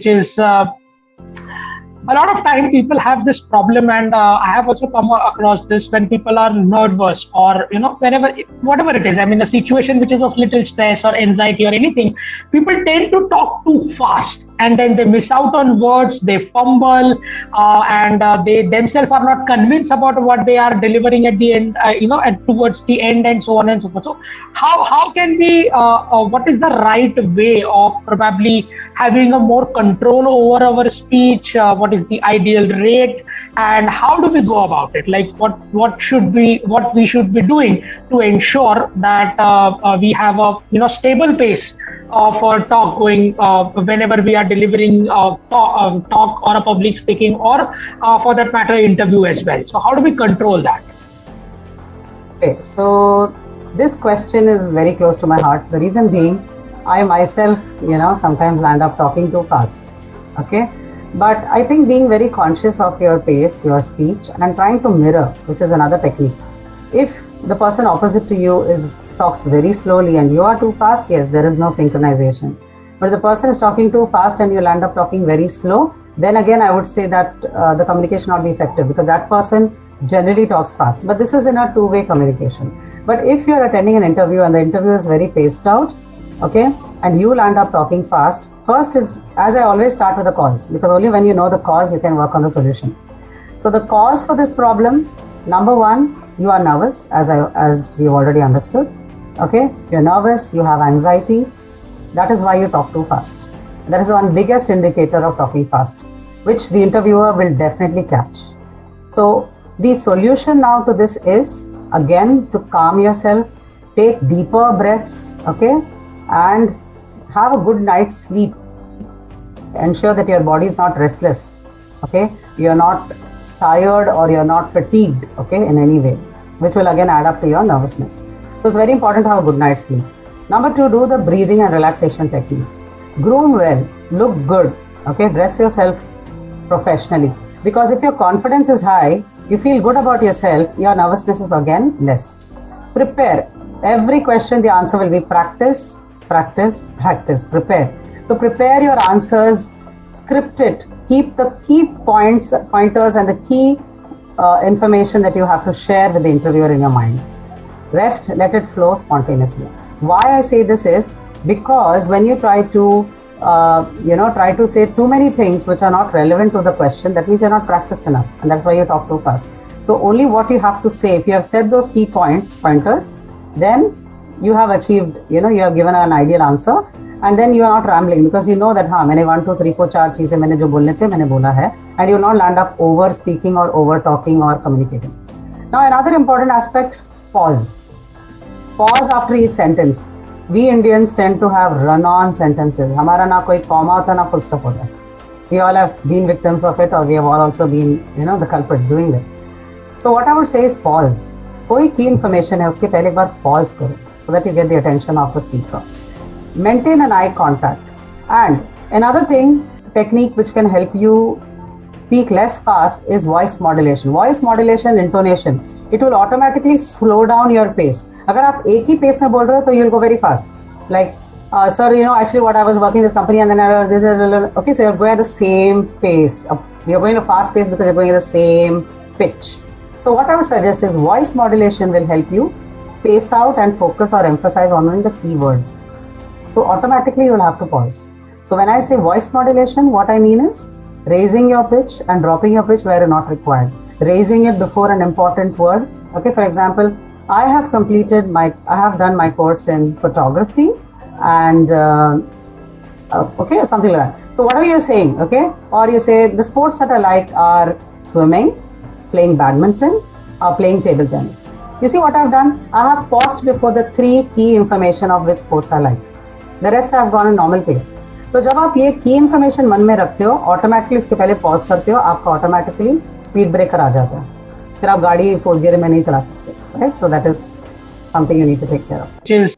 which is a lot of time people have this problem, and I have also come across this when people are nervous, or whenever, whatever it is, I mean a situation which is of little stress or anxiety or anything, people tend to talk too fast, and then they miss out on words, they fumble, and they themselves are not convinced about what they are delivering at the end, at towards the end, and so on and so forth. So how can we what is the right way of probably having a more control over our speech? What is the ideal rate, and how do we go about it? Like what we should be doing to ensure that we have a stable pace of talk going whenever we are delivering talk or a public speaking, or for that matter interview as well. So how do we control that? Okay, so this question is very close to my heart. The reason being, I myself, sometimes land up talking too fast. Okay, but I think being very conscious of your pace, your speech, and trying to mirror, which is another technique. If the person opposite to you talks very slowly and you are too fast, yes, there is no synchronization. But if the person is talking too fast and you land up talking very slow, then again I would say that the communication will not be effective, because that person generally talks fast. But this is in a two-way communication. But if you're attending an interview and the interview is very paced out, okay, and you land up talking fast, first is, as I always start with the cause, because only when you know the cause you can work on the solution. So the cause for this problem, number one, you are nervous, as we've already understood. Okay, you're nervous, you have anxiety. That is why you talk too fast. That is one biggest indicator of talking fast, which the interviewer will definitely catch. So the solution now to this is, again, to calm yourself, take deeper breaths, okay, and have a good night's sleep. Ensure that your body is not restless, okay, you're not tired or you're not fatigued, okay, in any way, which will again add up to your nervousness. So it's very important to have a good night's sleep. Number two, do the breathing and relaxation techniques. Groom well, look good, okay, dress yourself professionally. Because if your confidence is high, you feel good about yourself, your nervousness is again less. Prepare. Every question, the answer will be practice, practice, practice. Prepare. So prepare your answers, script it. Keep the key pointers and the key information that you have to share with the interviewer in your mind. Rest, let it flow spontaneously. Why I say this is because when you try to say too many things which are not relevant to the question, that means you're not practiced enough, and that's why you talk too fast. So only what you have to say, if you have said those key pointers, then you have achieved, you have given an ideal answer, and then you are not rambling, because you know that मैंने 1 2 3 4 4 चीजें मैंने जो बोलने थे मैंने बोला है, and you will not land up over speaking or over talking or communicating. Now another important aspect, pause. Pause after each sentence. We Indians tend to have run-on sentences. हमारा ना कोई comma होता ना full stop होता. We all have been victims of it, or we have all also been, the culprits doing it. So what I would say is pause. कोई key information है उसके पहले एक बार pause करो, so that you get the attention of the speaker. Maintain an eye contact. And another technique which can help you speak less fast is voice modulation. Voice modulation, intonation. It will automatically slow down your pace. अगर आप एक ही pace में बोल रहे हो तो you will go very fast. Like, sir, actually what I was working in this company and then okay, so you're going at the same pace. You're going at a fast pace because you're going at the same pitch. So what I would suggest is voice modulation will help you pace out and focus or emphasize on the keywords. So automatically you will have to pause. So when I say voice modulation, what I mean is raising your pitch and dropping your pitch where not required. Raising it before an important word. Okay, for example, I have done my course in photography and okay, something like that. So whatever you're saying, okay, or you say the sports that I like are swimming, playing badminton, or playing table tennis. You see what I've done? I have paused before the 3 key information of which sports I like. The rest I have gone in normal pace. तो जब आप ये की information मन में रखते हो, automatically इसके पहले पॉज करते हो, आपका ऑटोमेटिकली स्पीड ब्रेकर आ जाता है, फिर आप गाड़ी 4 गियर में नहीं चला सकते, right? So that is something you need to take care of.